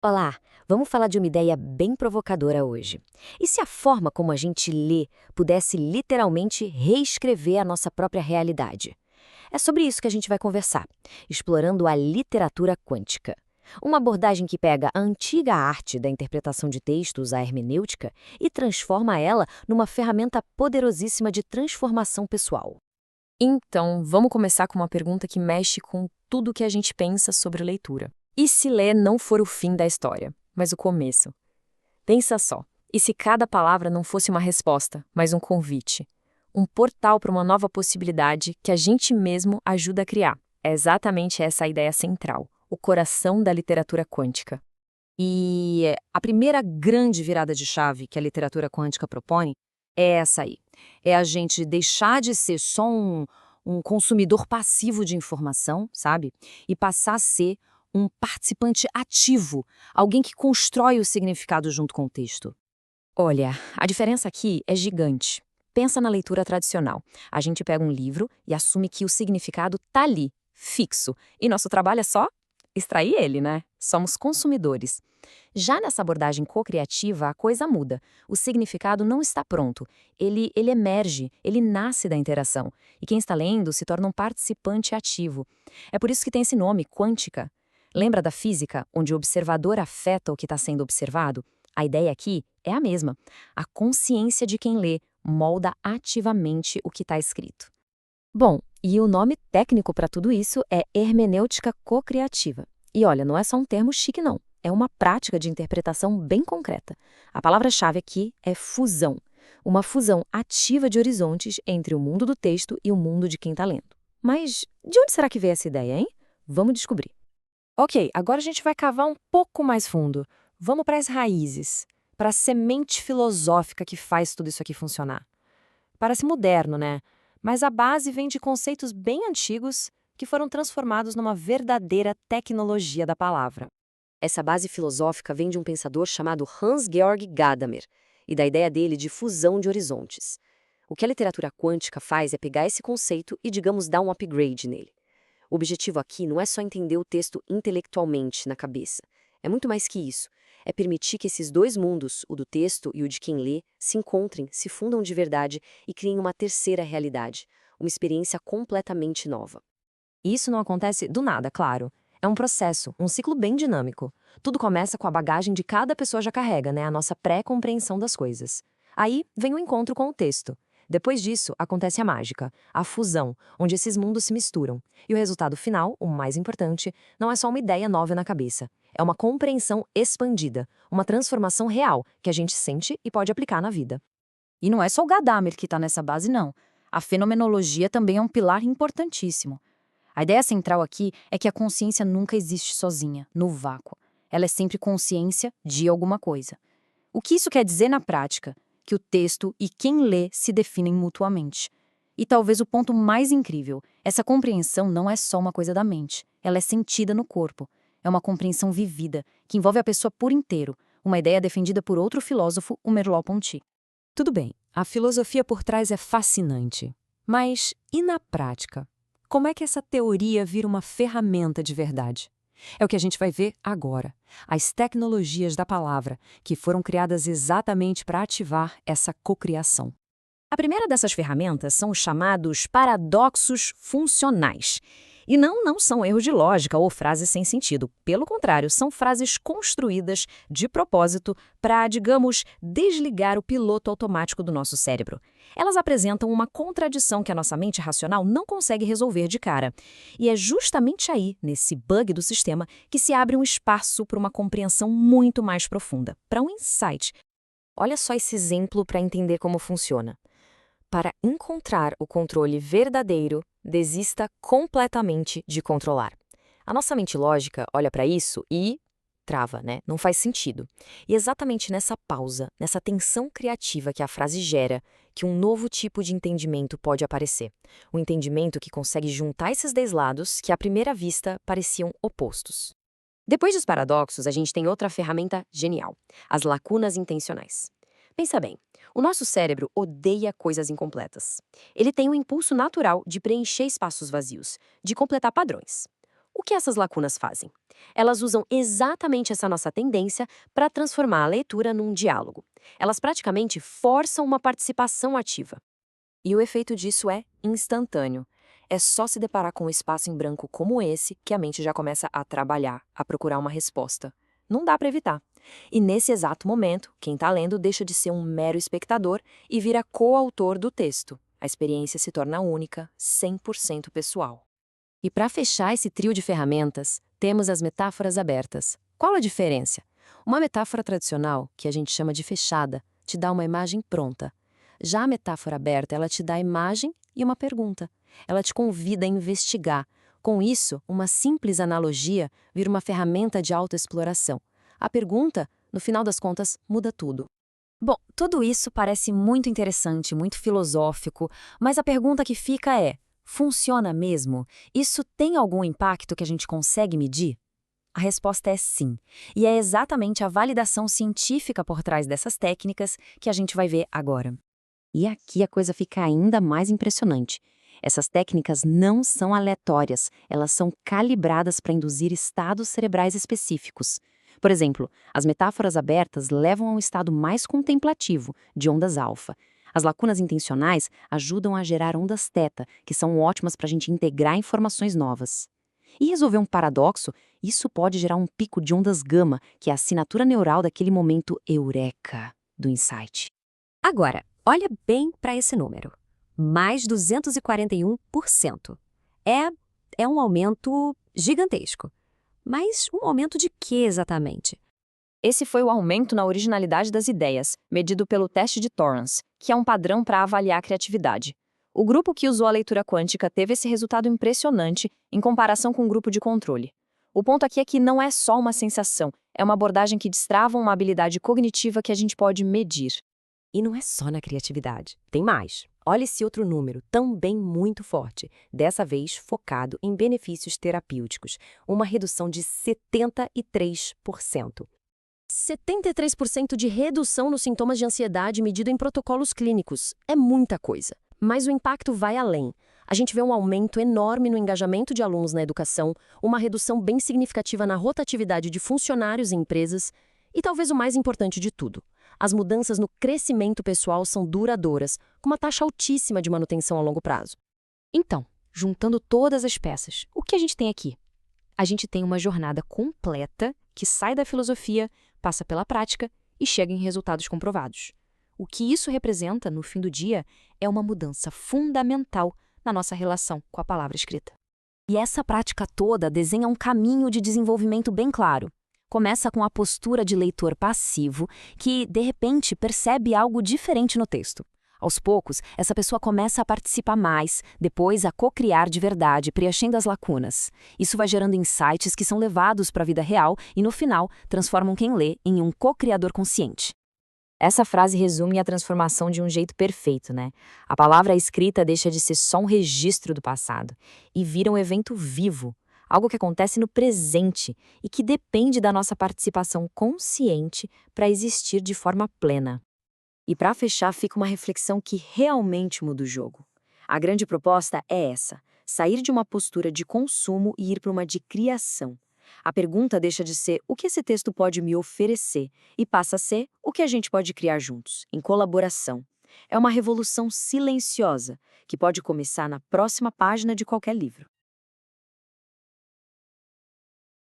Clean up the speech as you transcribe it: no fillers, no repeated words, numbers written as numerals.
Olá, vamos falar de uma ideia bem provocadora hoje. E se a forma como a gente lê pudesse literalmente reescrever a nossa própria realidade? É sobre isso que a gente vai conversar, explorando a literatura quântica. Uma abordagem que pega a antiga arte da interpretação de textos, a hermenêutica, e transforma ela numa ferramenta poderosíssima de transformação pessoal. Então, vamos começar com uma pergunta que mexe com tudo que a gente pensa sobre leitura. E se ler não for o fim da história, mas o começo? Pensa só. E se cada palavra não fosse uma resposta, mas um convite? Um portal para uma nova possibilidade que a gente mesmo ajuda a criar. É exatamente essa a ideia central, o coração da literatura quântica. E a primeira grande virada de chave que a literatura quântica propõe é essa aí. É a gente deixar de ser só um consumidor passivo de informação, sabe? E passar a ser um participante ativo, alguém que constrói o significado junto com o texto. Olha, a diferença aqui é gigante. Pensa na leitura tradicional. A gente pega um livro e assume que o significado tá ali, fixo. E nosso trabalho é só extrair ele, né? Somos consumidores. Já nessa abordagem co-criativa, a coisa muda. O significado não está pronto. Ele emerge, ele nasce da interação. E quem está lendo se torna um participante ativo. É por isso que tem esse nome, quântica. Lembra da física, onde o observador afeta o que está sendo observado? A ideia aqui é a mesma. A consciência de quem lê molda ativamente o que está escrito. Bom, e o nome técnico para tudo isso é hermenêutica co-criativa. E olha, não é só um termo chique, não. É uma prática de interpretação bem concreta. A palavra-chave aqui é fusão. Uma fusão ativa de horizontes entre o mundo do texto e o mundo de quem está lendo. Mas de onde será que veio essa ideia, hein? Vamos descobrir. Ok, agora a gente vai cavar um pouco mais fundo. Vamos para as raízes, para a semente filosófica que faz tudo isso aqui funcionar. Parece moderno, né? Mas a base vem de conceitos bem antigos que foram transformados numa verdadeira tecnologia da palavra. Essa base filosófica vem de um pensador chamado Hans-Georg Gadamer e da ideia dele de fusão de horizontes. O que a literatura quântica faz é pegar esse conceito e, digamos, dar um upgrade nele. O objetivo aqui não é só entender o texto intelectualmente na cabeça. É muito mais que isso. É permitir que esses dois mundos, o do texto e o de quem lê, se encontrem, se fundam de verdade e criem uma terceira realidade, uma experiência completamente nova. E isso não acontece do nada, claro. É um processo, um ciclo bem dinâmico. Tudo começa com a bagagem de cada pessoa já carrega, né? A nossa pré-compreensão das coisas. Aí vem o encontro com o texto. Depois disso, acontece a mágica, a fusão, onde esses mundos se misturam. E o resultado final, o mais importante, não é só uma ideia nova na cabeça. É uma compreensão expandida, uma transformação real que a gente sente e pode aplicar na vida. E não é só o Gadamer que está nessa base, não. A fenomenologia também é um pilar importantíssimo. A ideia central aqui é que a consciência nunca existe sozinha, no vácuo. Ela é sempre consciência de alguma coisa. O que isso quer dizer na prática? Que o texto e quem lê se definem mutuamente. E talvez o ponto mais incrível, essa compreensão não é só uma coisa da mente, ela é sentida no corpo. É uma compreensão vivida, que envolve a pessoa por inteiro, uma ideia defendida por outro filósofo, o Merleau-Ponty. Tudo bem, a filosofia por trás é fascinante. Mas e na prática? Como é que essa teoria vira uma ferramenta de verdade? É o que a gente vai ver agora. As tecnologias da palavra, que foram criadas exatamente para ativar essa cocriação. A primeira dessas ferramentas são os chamados paradoxos funcionais. E não são erros de lógica ou frases sem sentido. Pelo contrário, são frases construídas de propósito para, digamos, desligar o piloto automático do nosso cérebro. Elas apresentam uma contradição que a nossa mente racional não consegue resolver de cara. E é justamente aí, nesse bug do sistema, que se abre um espaço para uma compreensão muito mais profunda, para um insight. Olha só esse exemplo para entender como funciona. Para encontrar o controle verdadeiro, desista completamente de controlar. A nossa mente lógica olha para isso e trava, né? Não faz sentido. E exatamente nessa pausa, nessa tensão criativa que a frase gera, que um novo tipo de entendimento pode aparecer. Um entendimento que consegue juntar esses dois lados que à primeira vista pareciam opostos. Depois dos paradoxos, a gente tem outra ferramenta genial: as lacunas intencionais. Pensa bem, o nosso cérebro odeia coisas incompletas. Ele tem um impulso natural de preencher espaços vazios, de completar padrões. O que essas lacunas fazem? Elas usam exatamente essa nossa tendência para transformar a leitura num diálogo. Elas praticamente forçam uma participação ativa. E o efeito disso é instantâneo. É só se deparar com um espaço em branco como esse que a mente já começa a trabalhar, a procurar uma resposta. Não dá para evitar. E nesse exato momento, quem está lendo deixa de ser um mero espectador e vira coautor do texto. A experiência se torna única, 100% pessoal. E para fechar esse trio de ferramentas, temos as metáforas abertas. Qual a diferença? Uma metáfora tradicional, que a gente chama de fechada, te dá uma imagem pronta. Já a metáfora aberta, ela te dá a imagem e uma pergunta. Ela te convida a investigar. Com isso, uma simples analogia vira uma ferramenta de autoexploração. A pergunta, no final das contas, muda tudo. Bom, tudo isso parece muito interessante, muito filosófico, mas a pergunta que fica é: funciona mesmo? Isso tem algum impacto que a gente consegue medir? A resposta é sim, e é exatamente a validação científica por trás dessas técnicas que a gente vai ver agora. E aqui a coisa fica ainda mais impressionante. Essas técnicas não são aleatórias, elas são calibradas para induzir estados cerebrais específicos. Por exemplo, as metáforas abertas levam a um estado mais contemplativo, de ondas alfa. As lacunas intencionais ajudam a gerar ondas teta, que são ótimas para a gente integrar informações novas. E resolver um paradoxo, isso pode gerar um pico de ondas gama, que é a assinatura neural daquele momento eureka do insight. Agora, olha bem para esse número. Mais 241%. É um aumento gigantesco. Mas um aumento de quê exatamente? Esse foi o aumento na originalidade das ideias, medido pelo teste de Torrance, que é um padrão para avaliar a criatividade. O grupo que usou a leitura quântica teve esse resultado impressionante em comparação com o grupo de controle. O ponto aqui é que não é só uma sensação, é uma abordagem que destrava uma habilidade cognitiva que a gente pode medir. E não é só na criatividade, tem mais. Olha esse outro número, também muito forte, dessa vez focado em benefícios terapêuticos, uma redução de 73%. 73% de redução nos sintomas de ansiedade medido em protocolos clínicos. É muita coisa. Mas o impacto vai além. A gente vê um aumento enorme no engajamento de alunos na educação, uma redução bem significativa na rotatividade de funcionários em empresas e talvez o mais importante de tudo. As mudanças no crescimento pessoal são duradouras, com uma taxa altíssima de manutenção a longo prazo. Então, juntando todas as peças, o que a gente tem aqui? A gente tem uma jornada completa que sai da filosofia, passa pela prática e chega em resultados comprovados. O que isso representa, no fim do dia, é uma mudança fundamental na nossa relação com a palavra escrita. E essa prática toda desenha um caminho de desenvolvimento bem claro. Começa com a postura de leitor passivo, que, de repente, percebe algo diferente no texto. Aos poucos, essa pessoa começa a participar mais, depois a co-criar de verdade, preenchendo as lacunas. Isso vai gerando insights que são levados para a vida real e, no final, transformam quem lê em um co-criador consciente. Essa frase resume a transformação de um jeito perfeito, né? A palavra escrita deixa de ser só um registro do passado e vira um evento vivo, algo que acontece no presente e que depende da nossa participação consciente para existir de forma plena. E para fechar, fica uma reflexão que realmente muda o jogo. A grande proposta é essa: sair de uma postura de consumo e ir para uma de criação. A pergunta deixa de ser o que esse texto pode me oferecer e passa a ser o que a gente pode criar juntos, em colaboração. É uma revolução silenciosa que pode começar na próxima página de qualquer livro.